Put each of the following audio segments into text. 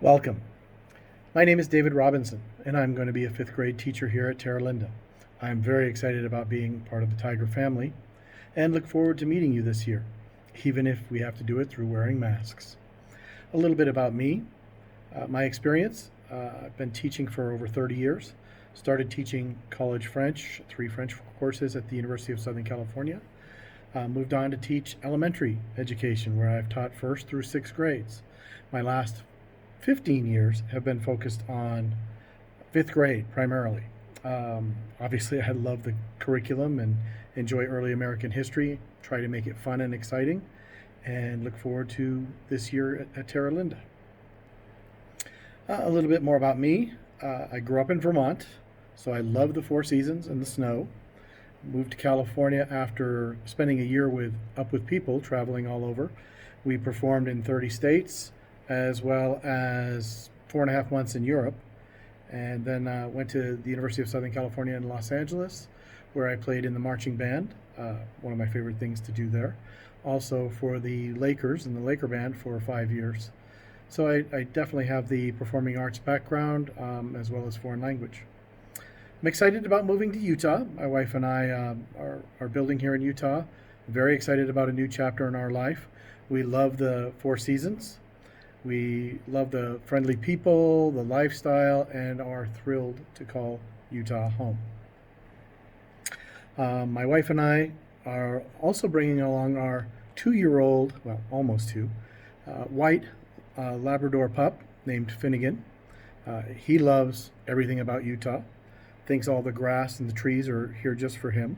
Welcome. My name is David Robinson, and I'm going to be a fifth grade teacher here at Terra Linda. I'm very excited about being part of the Tiger family and look forward to meeting you this year, even if we have to do it through wearing masks. A little bit about me, my experience. I've been teaching for over 30 years. Started teaching college French, 3 French courses at the University of Southern California. Moved on to teach elementary education, where I've taught first through sixth grades. My last 15 years have been focused on fifth grade primarily. Obviously, I love the curriculum and enjoy early American history, try to make it fun and exciting, and look forward to this year at Terra Linda. A little bit more about me. I grew up in Vermont, so I love the Four Seasons and the snow. Moved to California after spending a year Up With People, traveling all over. We performed in 30 states, as well as 4.5 months in Europe. And then went to the University of Southern California in Los Angeles, where I played in the marching band, one of my favorite things to do there. Also for the Lakers and the Laker band for 5 years. So I definitely have the performing arts background, as well as foreign language. I'm excited about moving to Utah. My wife and I are building here in Utah. Very excited about a new chapter in our life. We love the Four Seasons. We love the friendly people, the lifestyle, and are thrilled to call Utah home. My wife and I are also bringing along our 2-year-old, well, almost 2, white Labrador pup named Finnegan. He loves everything about Utah, thinks all the grass and the trees are here just for him.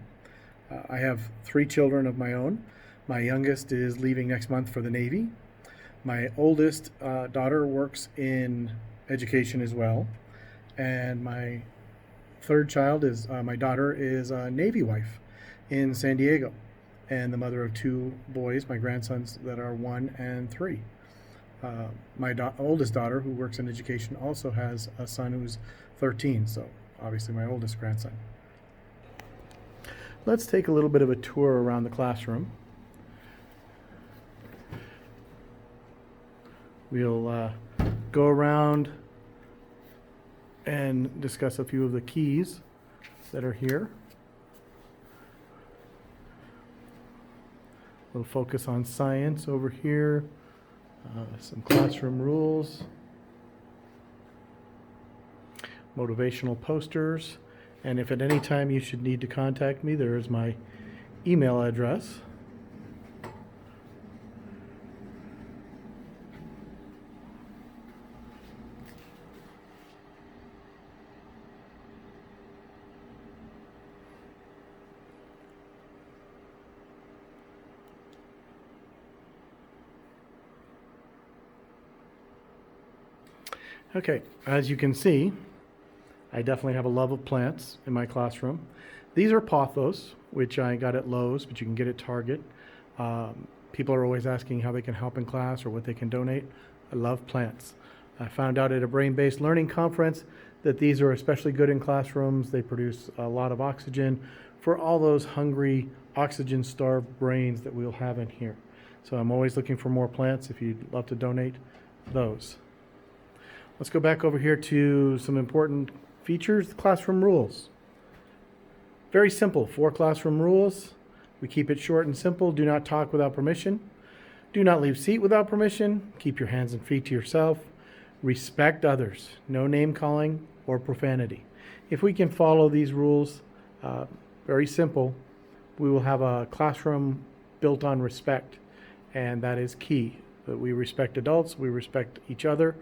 I have 3 children of my own. My youngest is leaving next month for the Navy. My oldest daughter works in education as well. And my third child is my daughter is a Navy wife in San Diego, and the mother of 2 boys, my grandsons that are 1 and 3. My oldest daughter, who works in education, also has a son who's 13, so obviously my oldest grandson. Let's take a little bit of a tour around the classroom. We'll go around and discuss a few of the keys that are here. We'll focus on science over here, some classroom rules, motivational posters, and if at any time you should need to contact me, there is my email address. Okay, as you can see, I definitely have a love of plants in my classroom. These are pothos, which I got at Lowe's, but you can get at Target. People are always asking how they can help in class or what they can donate. I love plants. I found out at a brain-based learning conference that these are especially good in classrooms. They produce a lot of oxygen for all those hungry, oxygen-starved brains that we'll have in here. So I'm always looking for more plants if you'd love to donate those. Let's go back over here to some important features, the classroom rules. Very simple, 4 classroom rules. We keep it short and simple. Do not talk without permission. Do not leave seat without permission. Keep your hands and feet to yourself. Respect others. No name calling or profanity. If we can follow these rules, very simple, we will have a classroom built on respect, and that is key. That we respect adults, we respect each other,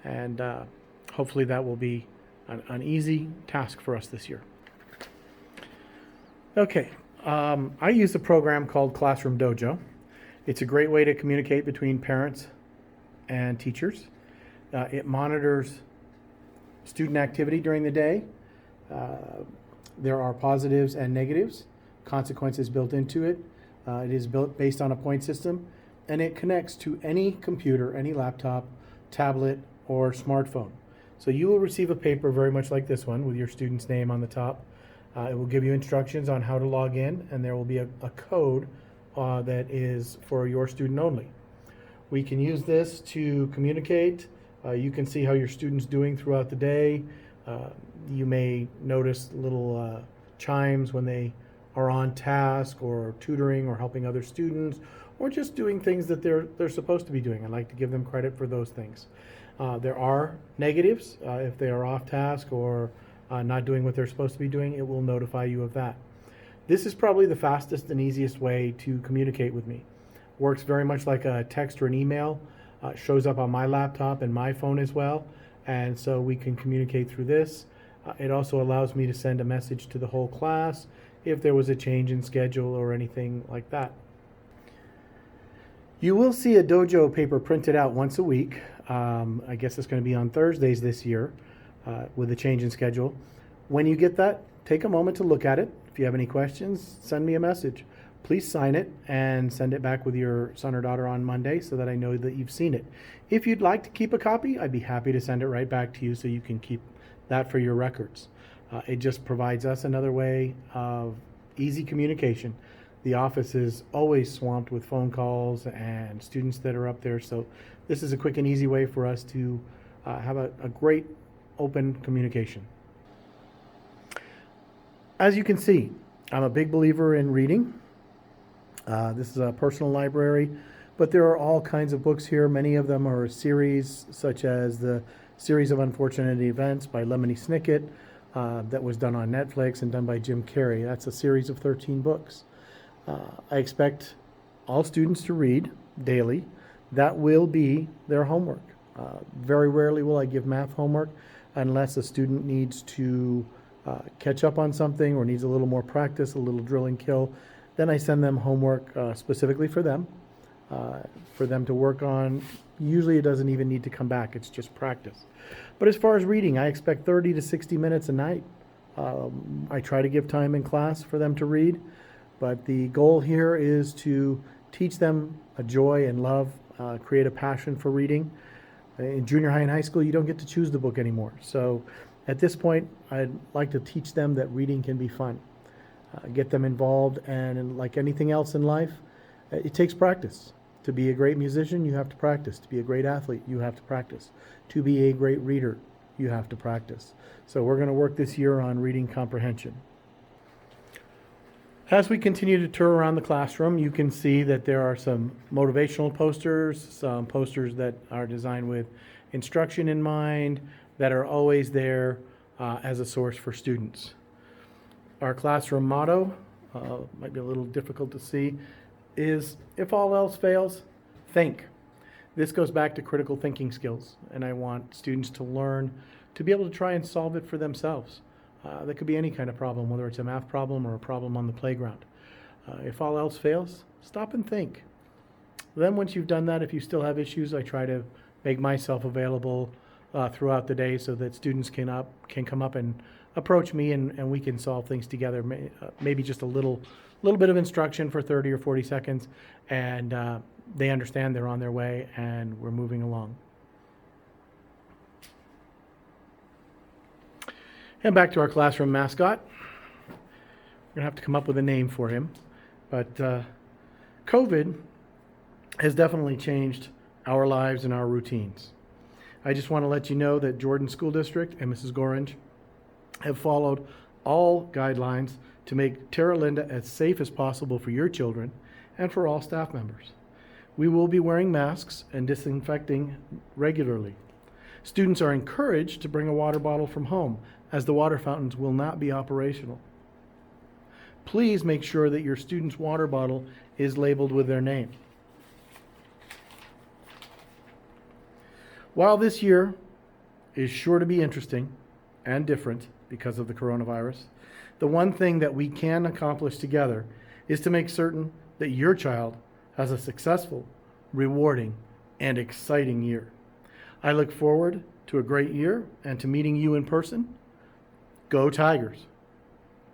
and hopefully that will be an easy task for us this year. Okay, I use a program called Classroom Dojo. It's a great way to communicate between parents and teachers. It monitors student activity during the day. There are positives and negatives, consequences built into it. It is built based on a point system, and it connects to any computer, any laptop, tablet, or smartphone. So you will receive a paper very much like this one with your student's name on the top. It will give you instructions on how to log in, and there will be a code that is for your student only. We can use this to communicate You can see how your student's doing throughout the day. You may notice little chimes when they are on task or tutoring or helping other students or just doing things that they're supposed to be doing. I'd like to give them credit for those things. There are negatives. If they are off task or not doing what they're supposed to be doing, it will notify you of that. This is probably the fastest and easiest way to communicate with me. Works very much like a text or an email. Shows up on my laptop and my phone as well, and so we can communicate through this. It also allows me to send a message to the whole class if there was a change in schedule or anything like that. You will see a Dojo paper printed out once a week. I guess it's going to be on Thursdays this year with a change in schedule. When you get that, take a moment to look at it. If you have any questions, send me a message. Please sign it and send it back with your son or daughter on Monday so that I know that you've seen it. If you'd like to keep a copy, I'd be happy to send it right back to you so you can keep that for your records. It just provides us another way of easy communication. The office is always swamped with phone calls and students that are up there, so this is a quick and easy way for us to have a great open communication. As you can see, I'm a big believer in reading. This is a personal library, but there are all kinds of books here. Many of them are series, such as the Series of Unfortunate Events by Lemony Snicket that was done on Netflix and done by Jim Carrey. That's a series of 13 books. I expect all students to read daily. That will be their homework. Very rarely will I give math homework unless a student needs to catch up on something or needs a little more practice, a little drill and kill. Then I send them homework specifically for them to work on. Usually it doesn't even need to come back, it's just practice. But as far as reading, I expect 30 to 60 minutes a night. I try to give time in class for them to read, but the goal here is to teach them a joy and love, create a passion for reading. In junior high and high school, you don't get to choose the book anymore. So at this point, I'd like to teach them that reading can be fun. Get them involved, and like anything else in life, it takes practice. To be a great musician, you have to practice. To be a great athlete, you have to practice. To be a great reader, you have to practice. So we're going to work this year on reading comprehension. As we continue to tour around the classroom, you can see that there are some motivational posters, some posters that are designed with instruction in mind, that are always there as a source for students. Our classroom motto, might be a little difficult to see, is if all else fails, think. This goes back to critical thinking skills, and I want students to learn to be able to try and solve it for themselves. That could be any kind of problem, whether it's a math problem or a problem on the playground. If all else fails, stop and think. Then once you've done that, if you still have issues, I try to make myself available throughout the day so that students can come up and approach me and we can solve things together. Maybe just a little bit of instruction for 30 or 40 seconds, and they understand they're on their way and we're moving along. And back to our classroom mascot. We're gonna have to come up with a name for him, but COVID has definitely changed our lives and our routines. I just want to let you know that Jordan School District and Mrs. Gorange have followed all guidelines to make Terra Linda as safe as possible for your children and for all staff members. We will be wearing masks and disinfecting regularly. Students are encouraged to bring a water bottle from home, as the water fountains will not be operational. Please make sure that your student's water bottle is labeled with their name. While this year is sure to be interesting and different because of the coronavirus, the one thing that we can accomplish together is to make certain that your child has a successful, rewarding, and exciting year. I look forward to a great year and to meeting you in person. Go Tigers!